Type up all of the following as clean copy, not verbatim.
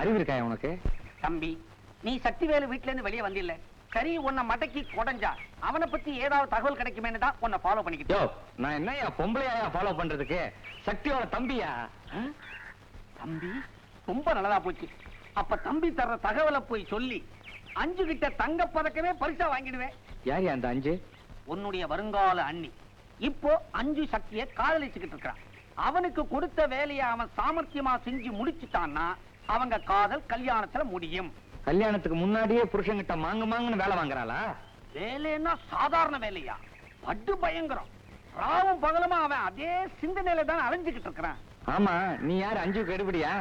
அறிவு இருக்காயா உனக்கு? தம்பி, நீ சக்திவேலு வீட்டுல இருந்து வெளியே வந்தில்ல, சரி உன்னை மடக்கி கொடைஞ்சா அவனை பத்தி ஏதாவது தகவல் கிடைக்குமேன்னு தான் உன்னை ஃபாலோ பண்ணிக்கிட்டோம். நான் என்னையா பொம்பளையா ஃபாலோ பண்றதுக்கு? சக்தியோட தம்பியா? தம்பி ரொம்ப நல்லதா போச்சு. அப்ப தம்பி தர்ற தகவலை போய் சொல்லி 5 கிட்ட தங்க பதக்கமே பரிசா வாங்கிடுவேன். யார் அந்த 5? உன்னுடைய வருங்கால அண்ணி. இப்போ 5 சக்தியை காதலிச்சுக்கிட்டு இருக்கிறான். அவனுக்கு கொடுத்த வேலையை அவன் சாமர்த்தியமா செஞ்சு முடிச்சுட்டான்னா அவங்க காதல் கல்யாணத்துல முடியும். கல்யாணத்துக்கு முன்னாடியே புருஷன்கிட்ட மாங்குன்னு வேலை வாங்குறாளா? வேலைன்னா சாதாரண வேலையா? பட்டு பயங்கரம். ராவும் பகலுமா அவன் அதே சிந்தனையில தான் அலைஞ்சுக்கிட்டு இருக்கிறான். ஆமா, நீ யாரு 5க்கு எடுபடியா?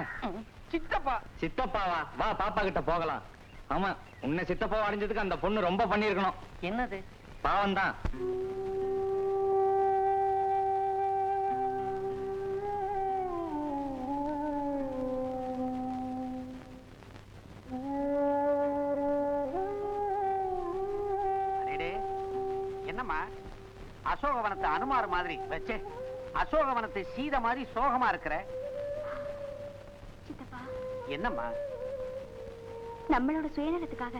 சித்தப்பா. சித்தப்பாவா? வா பாப்பா கிட்ட போகலாம். ஆமா, உன்னை சித்தப்பாவை அடைஞ்சதுக்கு அந்த பொண்ணு ரொம்ப பண்ணிருக்கணும். என்னது? பாவம் தான். என்னம்மா அசோகவனத்தை அனுமார் மாதிரி வச்சே அசோகவனத்தை சீத மாதிரி சோகமா இருக்கிற? என்னம்மா? நம்மளோட சுயநலத்துக்காக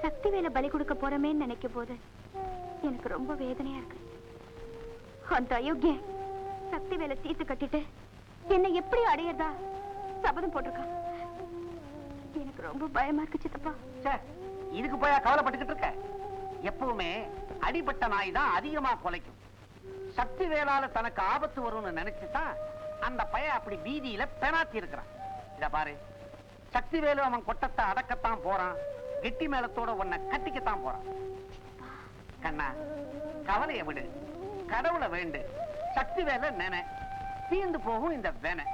சக்திவேலை பலி கொடுக்க போறமேன்னு நினைக்கும் போது எனக்கு ரொம்ப வேதனையா இருக்கு. அந்த அயோக்கியன் சக்திவேலை தீர்த்து கட்டிட்டு என்னை எப்படி அடையறதா சபதம் போட்டிருக்கான். எனக்கு ரொம்ப பயமா இருக்கு சித்தப்பா. இதுக்கு போய் கவலைப்பட்டுக்கிட்டு இருக்க? எப்பவுமே அடிபட்ட நாய் தான் அதிகமா கொலைக்கும். சக்தி வேளால தனக்கு ஆபத்து வரும்னு நினைச்சுதான் அந்த பையன் அப்படி வீதியில பெணாத்தி இருக்கிறான். இத பாரு, சக்தி வேலு அவன் கொட்டத்தை அடக்கத்தான் போறான், கெட்டி மேளத்தோட உன்னை கட்டிக்கத்தான் போறான். கண்ணா, கவலையை விடு, கடவுளை வேண்டு, சக்தி வேலை நினை, தீர்ந்து போகும் இந்த வேனை.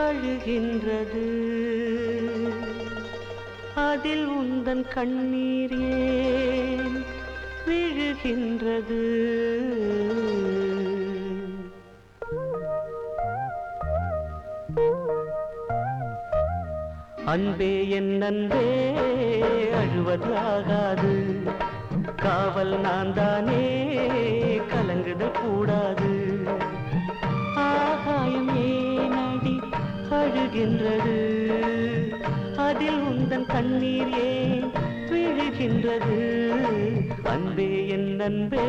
அழுகின்றது, அதில் உந்தன் கண்ணீர் ஏன் விழுகின்றது? அன்பே என் அன்பே, அழுவது ஆகாது, காவல் நான் தானே, கலங்குதல் கூடாது. ஆகாயம் ஏனடி அழுகின்றது, அதில் உந்தன் கண்ணீர் ஏன் விழுகின்றது? அன்பே என் அன்பே,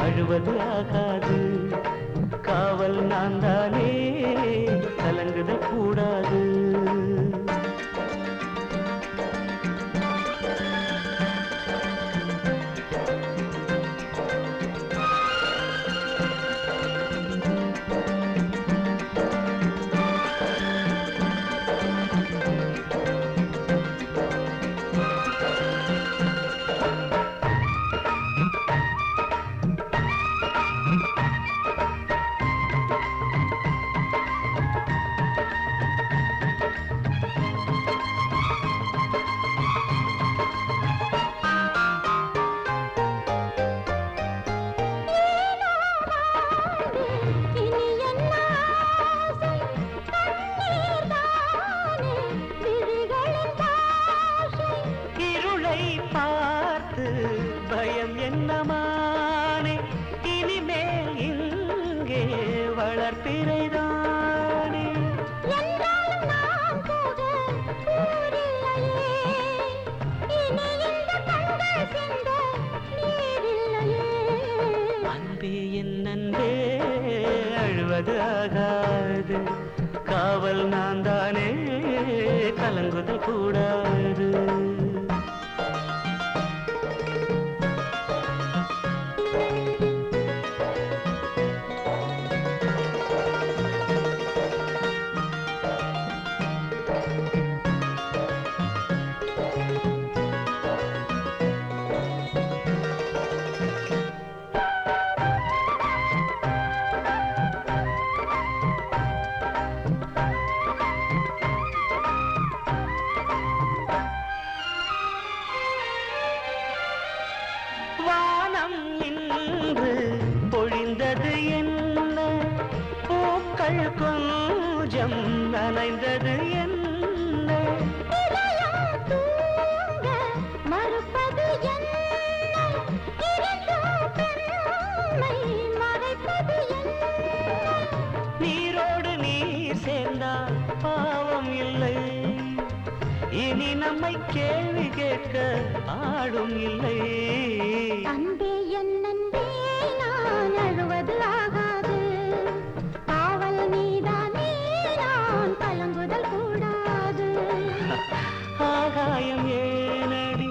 அழுவது ஆகாது, காவல் நான் தானே, கலங்குதல் கூடாது. தொலைந்தது என்ன? இதயம் தூங்க மறுப்பது என்ன? இருந்தும் பெண்மை மறைப்பது என்ன? நீரோடு நீர் சேர்ந்தால் பாவம் இல்லை, இனி நம்மை கேள்வி கேட்க ஆடும் இல்லை. அன்பே என் அன்பே நான் அழுவது ஆகாது, காவல் நீதானே நான் கலங்குதல் கூடாது. ஆகாயம் ஏனடி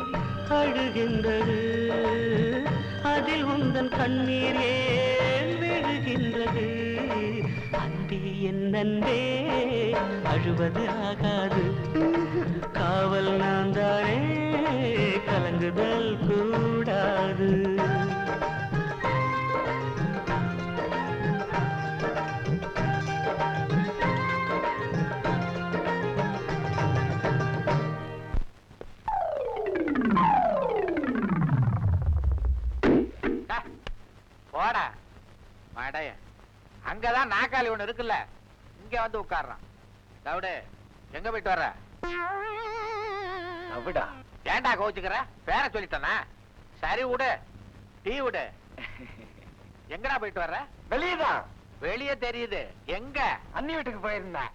அழுகின்றது, அதில் உந்தன் கண்ணீர் ஏன் விழுகின்றது? அன்பே என் அன்பே அழுவது ஆகாது, காவல் நான் தானே கலங்குதல் கூடாது. போடா மடைய, அங்கதான் நாக்காளி ஒண்ணு இருக்குல்ல, இங்க வந்து உட்கார்றான். தவிடு, எங்க போயிட்டு வர்ற? அப்படிடா ஏன்டா கோச்சுக்கிற? பேர சொல்லிட்டனா? சரி விடு, டீ விடு. எங்கடா போயிட்டு வர்ற? வெளியதான். வெளியே தெரியுது. எங்க? அண்ணி வீட்டுக்கு போயிருந்தேன்.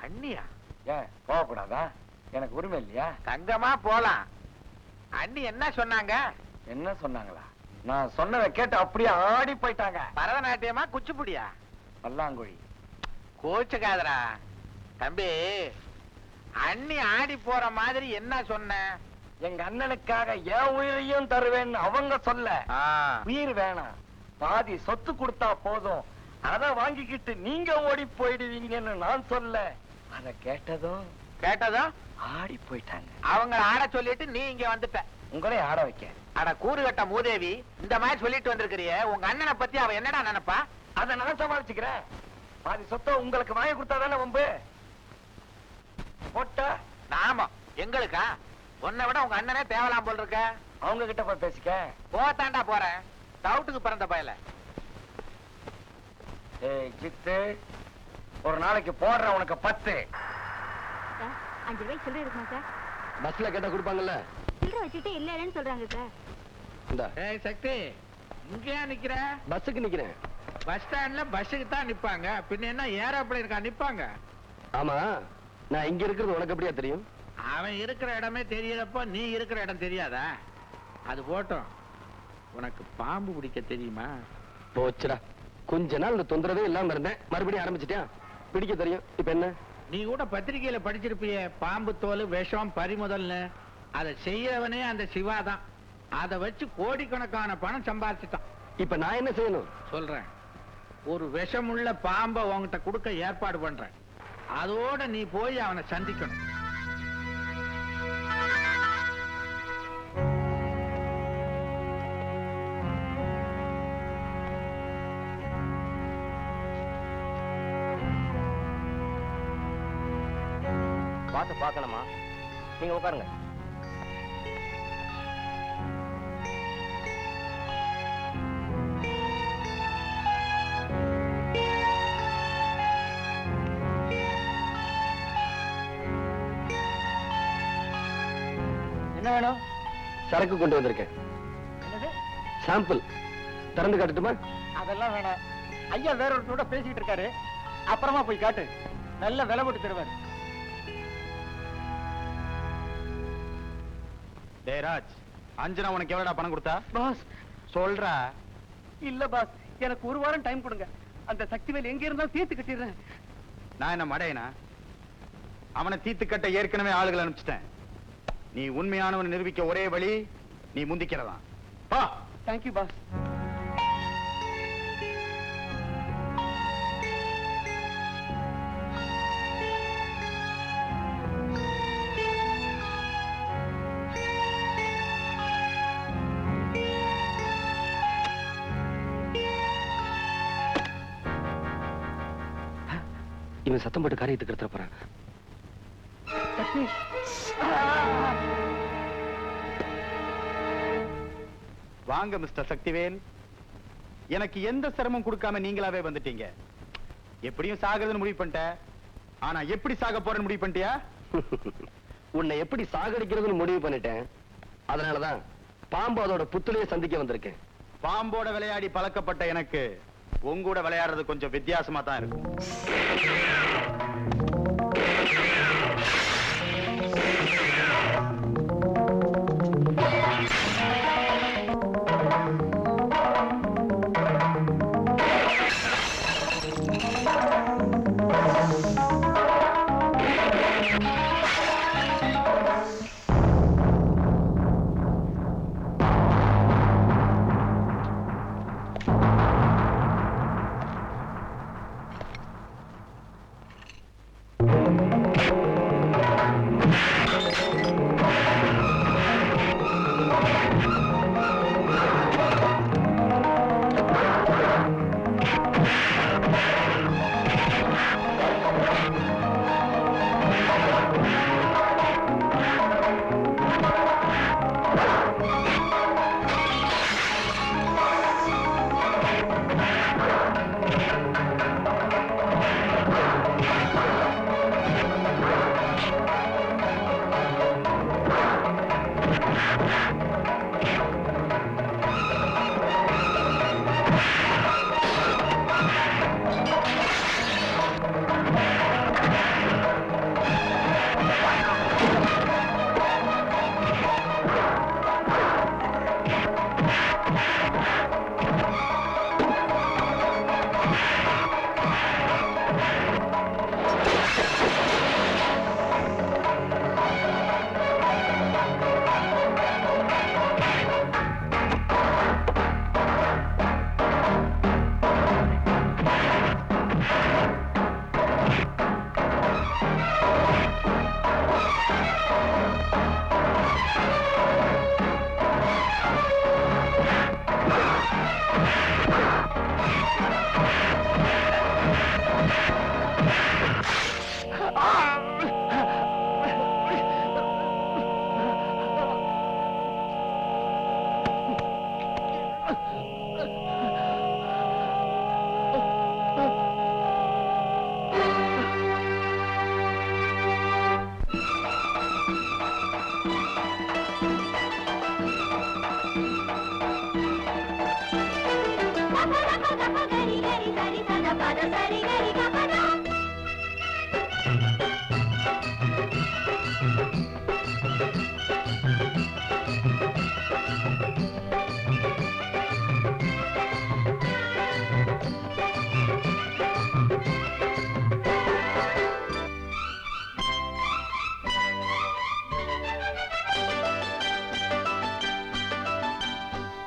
அண்ணியா? ஏன் போகக்கூடாதா? எனக்கு உரிமை இல்லையா? தங்கமா போலாம். அண்ணி என்ன சொன்னாங்க? என்ன சொன்னாங்களா? நான் சொன்னதை கேட்டு அப்படியே ஆடி போயிட்டாங்க. பரதநாட்டியமா குச்சிப்புடியா? பல்லாங்குழி. கோச்சுக்காதரா தம்பி. அண்ணி ஆடி போற மாதிரி என்ன சொன்ன? எங்க அண்ணனுக்காக என் உயிரையும் தருவேன்னு அவங்க சொல்ல. உயிர் வேணாம், பாதி சொத்து கொடுத்தா போதும், அத வாங்கிக்கிட்டு நீங்க ஓடி போயிடுவீங்கன்னு நான் சொல்ல. அத கேட்டதும் ஆடி போயிட்டாங்க. அவங்கள ஆட சொல்லிட்டு நீ இங்க வந்துட்ட. உங்களே ஆட வைக்க. அட கூறுகட்ட மூதேவி, இந்த மாதிரி சொல்லிட்டு வந்திருக்கிறிய, உங்க அண்ணனை பத்தி அவ என்னடா நினைப்பா? அத நான் சமாளிச்சுக்கிறேன். பாதி சொத்தை உங்களுக்கு வாங்கி கொடுத்தாதானே வம்பு. போட்டா நாம எங்களுக்கா? உன்னை விட உங்க அண்ணனே தேவலாம் போல் இருக்க. அவங்க கிட்ட போய் பேசிக்க. போத்தாண்டா போறேன், டவுட்டுக்கு பிறந்த பயல. ஏய் ஜித்து, ஒரு நாளைக்கு போடுற உனக்கு 10. 5 ரூபாய் சில்லறை இருக்குமா சார்? பஸ்ல கேட்டா கொடுப்பாங்கல்ல. சில்லறை வச்சுட்டு இல்லன்னு சொல்றாங்க சார். இந்த ஏய் சக்தி, இங்கேயா நிக்கிற? பஸ்ஸுக்கு நிக்கிறேன். பஸ் ஸ்டாண்ட்ல பஸ்ஸுக்கு தான் நிப்பாங்க, பின்ன என்ன ஏரோப்ளேனுக்கா நிப்பாங்க? ஆமா, நான் இங்க இருக்கிறது உனக்கு எப்படியா தெரியும்? அவன் இருக்கிற இடமே தெரியறப்போ நீ இருக்கிற இடம் தெரியாதா? அது போட்டோம். உனக்கு பாம்பு பிடிக்க தெரியுமா? போச்சுடா, கொஞ்ச நாள் இந்த தொந்தரவே இல்லாம இருந்தேன், மறுபடியும் ஆரம்பிச்சிட்டியா? பிடிக்க தெரியும். இப்ப என்ன? நீ கூட பத்திரிகையில படிச்சிருப்பியே, பாம்பு தோல் விஷம் பறிமுதல்னு. அதை செய்யறவனே அந்த சிவா தான். அதை வச்சு கோடிக்கணக்கான பணம் சம்பாதிச்சிட்டான். இப்ப நான் என்ன செய்யணும்? சொல்றேன், ஒரு விஷமுள்ள பாம்பை உன்கிட்ட கொடுக்க ஏற்பாடு பண்றேன். அதோட நீ போய் அவனை சந்திக்கணும். பார்த்து பார்க்கணுமா? நீங்க உட்காருங்க. என்ன வேணும்? சரக்கு கொண்டு வந்திருக்கேன். சாம்பிள் திறந்து காட்டுட்டுமா? அதெல்லாம் வேணாம். ஐயா வேற ஒருத்தரோட பேசிட்டு இருக்காரு, அப்புறமா போய் காட்டு. நல்ல விலை போட்டு தருவாரு. டேராஜ், அஞ்சனா உனக்கு எவ்வளவுடா பணம் கொடுத்தா? பாஸ் சொல்றா. இல்ல பாஸ், எனக்கு ஒரு வாரம் டைம் கொடுங்க. அந்த சக்திவேல் எங்க இருந்தாலும் தீர்த்து கட்டிடுறேன். நான் என்ன மடையனா? அவனை தீத்து கட்ட ஏற்கனவே ஆளுகளை அனுப்பிச்சிட்டேன். நீ உண்மையானவன் நிரூபிக்க ஒரே வழி நீ முந்திக்கிறதா. பா. Thank you boss. இவன் சத்தம் போட்டு காரியத்துக்கு எடுத்துட போறான். வாங்க மிஸ்டர் சக்திவேல். எனக்கு எந்த சிரமம் கொடுக்காம நீங்களாவே வந்துட்டீங்க. எப்படியும் சாகிறதுன்னு முடிவு பண்ணிட்ட. ஆனா எப்படி சாக போறேன்னு முடிவு பண்ணிட்டியா? உன்னை எப்படி சாகடிக்கிறதுன்னு முடிவு பண்ணிட்டேன். அதனாலதான் பாம்பு அதோட புத்துலையே சந்திக்க வந்திருக்கேன். பாம்போட விளையாடி பழக்கப்பட்ட எனக்கு உங்கூட விளையாடுறது கொஞ்சம் வித்தியாசமா தான் இருக்கும்.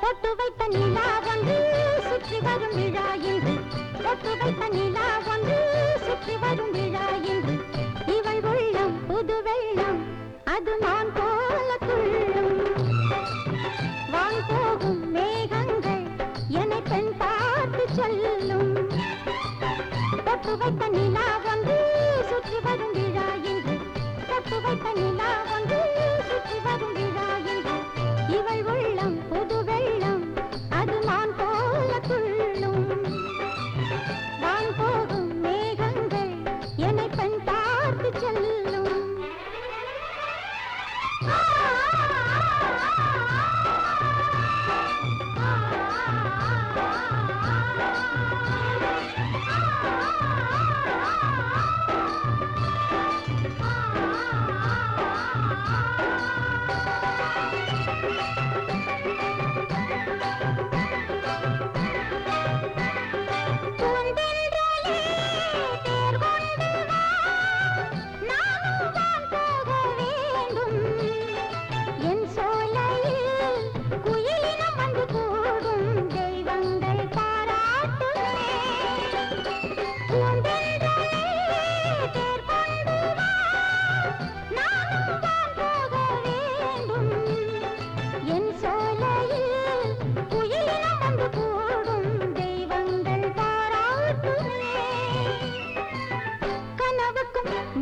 பொட்டு வைத்த நிலா ஒன்று சுற்றி வரும் விழா என்று, பொட்டு வைத்த நிலா ஒன்று சுற்றி வரும் விழா என்று, இவள் உள்ளம் புது வெள்ளம் அது மான் போல துள்ளும். வான் போகும் மேகங்கள் என்னை பெண் பார்த்து சொல்லும். பொட்டு வைத்த நிலா ஒன்று சுற்றி வரும் விழா என்று, பொட்டு வைத்த நிலா ஒன்று சுற்றி வரும் விழா என்று, இவள் உள்ளம் புது வெள்ளம் அது மான் போல துள்ளும். வான் போகும் மேகங்கள் என்னை பெண் பார்த்து சொல்லும்.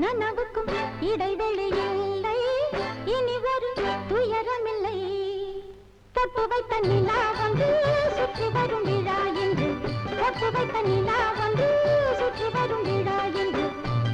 நனவுக்கும் இடைவெளி இல்லை, இனி ஒரு துயரமில்லை. பொட்டு வைத்த நிலா வந்து சுற்றி வரும் விழா என்று, பொட்டு வைத்த நிலா வந்து சுற்றி வரும் விழா என்று,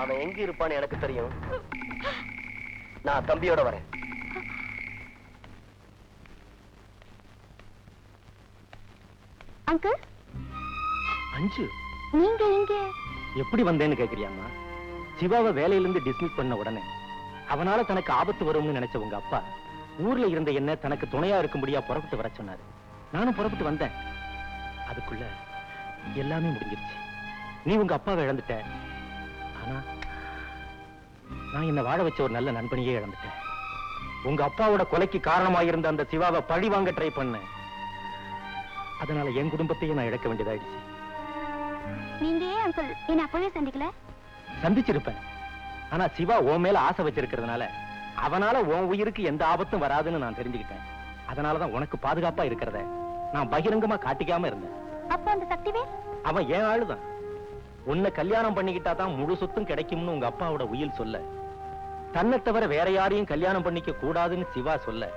அவன் எங்க இருப்பான்னு எனக்கு தெரியும். நான் தம்பியோட வரேன். அங்கிள், அஞ்சு நீங்க இங்க? எப்படி வந்தேன்னு கேக்குறியாமா? சிவாவை வேலையிலிருந்து டிஸ்மிஸ் பண்ண உடனே அவனால தனக்கு ஆபத்து வரும்னு நினைச்ச உங்க அப்பா ஊர்ல இருந்த என்ன தனக்கு துணையா இருக்கும்படியா புறப்பட்டு வர சொன்னாரு. நானும் புறப்பட்டு வந்தேன். அதுக்குள்ள எல்லாமே முடிஞ்சிருச்சு. நீ உங்க அப்பாவை இழந்துட்ட. ஆனா நான் என்ன வாழ வச்ச ஒரு நல்ல நண்பனையே இழந்துட்டேன். உங்க அப்பாவோட கொலைக்கு காரணமாயிருந்த அந்த சிவாவை பழி வாங்க ட்ரை பண்ணேன். அதனால என் குடும்பத்தையே நான் இழக்க வேண்டியதாயிடுச்சு. நீங்க ஏன் அங்கிள் என்ன அப்பவே சந்திக்கல? சந்திச்சிருப்பேன். ஆனா சிவா உன் மேல ஆசை வச்சிருக்கிறதுனால அவனால உன் உயிருக்கு எந்த ஆபத்தும் வராதுன்னு நான் தெரிஞ்சுக்கிட்டேன். அதனாலதான் உனக்கு பாதுகாப்பா இருக்கிறத நான் பகிரங்கமா காட்டிக்காம இருந்தேன். அப்ப அந்த சக்திவேல்? அவன் ஏன் ஆளுதான். உன்னை கல்யாணம் பண்ணிக்கிட்டா தான் முழு சொத்தும் கிடைக்கும்னு உங்க அப்பாவோட உயில் சொல்ல, தன்னை தவிர வேற யாரையும் கல்யாணம் பண்ணிக்க கூடாதுன்னு சிவா சொல்ல,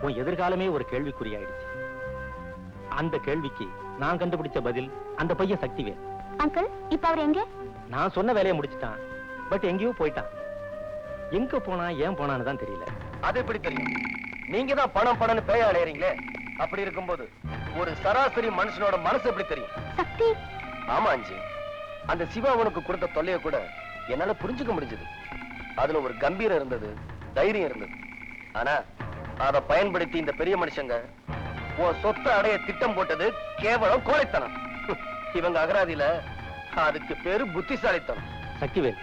உன் எதிர்காலமே ஒரு கேள்விக்குறியாயிடுச்சு. அந்த கேள்விக்கு நான் கண்டுபிடிச்ச பதில் அந்த பையன் சக்திவேல். அங்கிள், இப்ப அவர் எங்க? நான் சொன்ன வேலையை முடிச்சிட்டான். பட் எங்கேயோ போயிட்டான். எங்க போனா ஏன் போனான்னு தான் தெரியல. அது எப்படி தெரியும்? நீங்க தான் பணம் பணம்னு பேய அலையறீங்களே. அப்படி இருக்கும்போது ஒரு சராசரி மனுஷனோட மனசு எப்படி தெரியும்? சக்தி? ஆமா அஞ்சு, அந்த சிவா உனக்கு கொடுத்த தொல்லைய கூட என்னால புரிஞ்சுக்க முடிஞ்சது. அதுல ஒரு கம்பீரம் இருந்தது, தைரியம் இருந்தது. ஆனா அதை பயன்படுத்தி இந்த பெரிய மனுஷங்க உன் சொத்தை அடைய திட்டம் போட்டது கேவலம் கோழைத்தனம். இவங்க அகராதியில அதுக்கு பேரு புத்திசாலித்தனம். சக்திவேல்,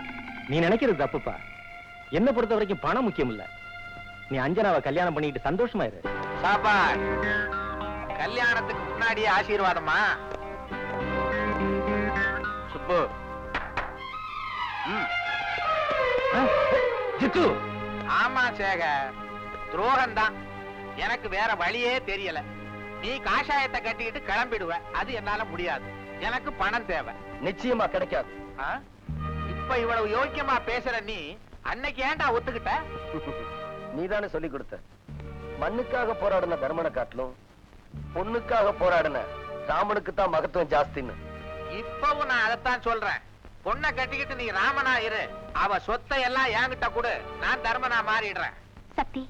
நீ நினைக்கிறது தப்புப்பா. என்ன பொறுத்த வரைக்கும் பணம் முக்கியம் இல்ல. நீ அஞ்சனாவை கல்யாணம் பண்ணிட்டு சந்தோஷமா இரு. சாபாஷ். கல்யாணத்துக்கு முன்னாடியே ஆசீர்வாதமா? சுப்பு. ஜித்து. ஆமா சேகர், துரோகம்தான். எனக்கு வேற வழியே தெரியல. நீ காஷாயத்தை கட்டிக்கிட்டு கிளம்பிடுவ. அது என்னால முடியாது. எனக்கு பணம் தேவை. நிச்சயமா கிடைக்காது. ஆ? இப்ப இவ்வளவு யோக்கியமா பேசுற நீ அன்னைக்கு ஏன்டா ஒத்துக்கிட்ட? நீதானே சொல்லி கொடுத்த, மண்ணுக்காக போராடின தர்மனை காட்டிலும் பொண்ணுக்காக போராடின ராமனுக்கு தான் மகத்துவம் ஜாஸ்தின்னு. இப்பவும் நான் அதைத்தான் சொல்றேன். பொண்ணை கட்டிக்கிட்டு நீ ராமனா இரு. அவ சொத்தை எல்லாம் என்கிட்ட கொடு. நான் தர்மனா மாறிடுறேன். சக்தி,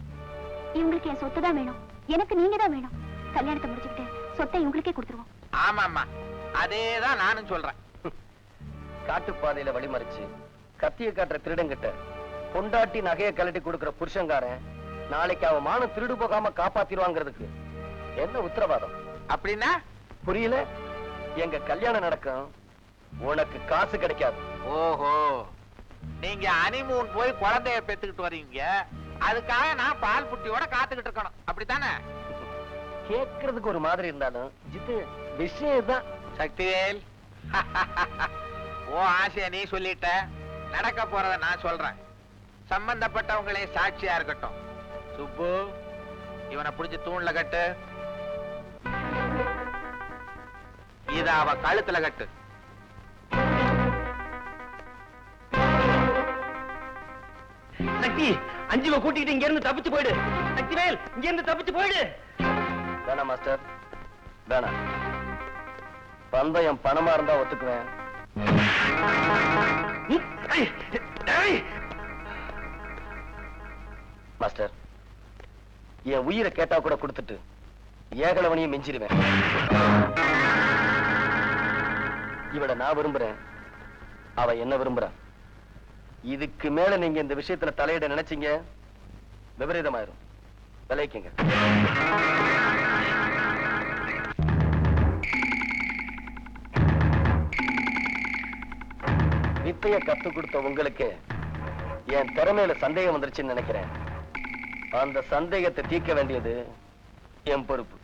இவங்களுக்கு என் சொத்து தான் வேணும். எனக்கு நீங்க தான் வேணும். கல்யாணத்தை முடிச்சுக்கிட்டு சொத்தை இவங்களுக்கே கொடுத்துருவோம். ஆமாம்மா, அதேதான் நானும் சொல்றேன். காட்டுப்பாதையில வழிமறிச்சு கத்திய காட்டுற திருடங்கிட்ட பொண்டாட்டி நகையை கழட்டி கொடுக்கிற புருஷங்காரன் நாளைக்கு அவன் மானம் திருடு போகாம காப்பாத்திடுவாங்கிறதுக்கு என்ன உத்தரவாதம்? அப்படின்னா புரியல? எங்க கல்யாணம் நடக்கும், உனக்கு காசு கிடைக்காது. ஓஹோ, நீங்க ஹனிமூன் போய் குழந்தைய பெத்துக்கிட்டு வரீங்க. அதுக்காக நான் பால் புட்டியோட காத்துக்கிட்டு இருக்கணும். அப்படித்தானே? கேட்கறதுக்கு ஒரு மாதிரி இருந்தாலும் ஜித்து, விஷயம் தான். சக்திவேல், ஓ ஆசைய நீ சொல்லிட்ட. நடக்க போறத நான் சொல்றேன். சம்பந்தப்பட்டவங்களே சாட்சியா இருக்கட்டும். சுப்பு, இவனை புடிச்சு தூண்ல கட்டு. இத அவ கழுத்துல கட்டு. சக்தி, அஞ்சுவை கூட்டிட்டு இங்க இருந்து தப்பிச்சு போயிடு. சக்திவேல், இங்க இருந்து தப்பிச்சு போயிடு. வேணாம் மாஸ்டர், வேணாம். பந்தயம் பணமா இருந்தா ஒத்துக்குவேன். மாஸ்டர், என் உயிரை கேட்டா கூட கொடுத்துட்டு ஏகலவனையும் மிஞ்சிருவேன். இவளை நான் விரும்புறேன், அவ என்ன விரும்புறான். இதுக்கு மேல நீங்க இந்த விஷயத்துல தலையிட நினைச்சீங்க, விபரீதமாயிரும். விளைவிக்குங்க. வித்தைய கத்து கொடுத்த உங்களுக்கு என் திறமையில சந்தேகம் வந்துருச்சுன்னு நினைக்கிறேன். அந்த சந்தேகத்தை தீர்க்க வேண்டியது என் பொறுப்பு.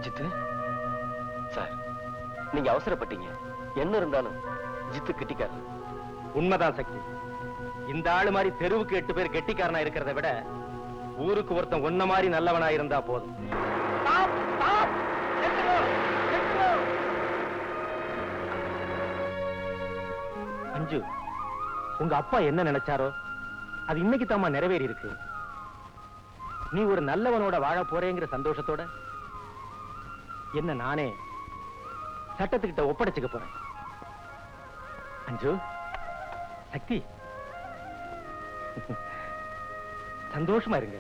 ஜித்து சார், நீங்க அவசரப்பட்டீங்க. என்ன இருந்தாலும் ஜித்து கெட்டிக்காரு. உண்மைதான் சக்தி. இந்த ஆளு மாதிரி தெருவுக்கு 8 பேர் கெட்டிக்காரனா இருக்கிறத விட ஊருக்கு ஒருத்தன் ஒன்ன மாதிரி நல்லவனா இருந்தா போதும். அஞ்சு, உங்க அப்பா என்ன நினைச்சாரோ அது இன்னைக்கு தாமா நிறைவேறி இருக்கு. நீ ஒரு நல்லவனோட வாழ போறேங்கிற சந்தோஷத்தோட என்ன நானே சட்டத்துக்கிட்ட ஒப்படைச்சுக்க போறேன். அஞ்சு, சக்தி, சந்தோஷமா இருங்க.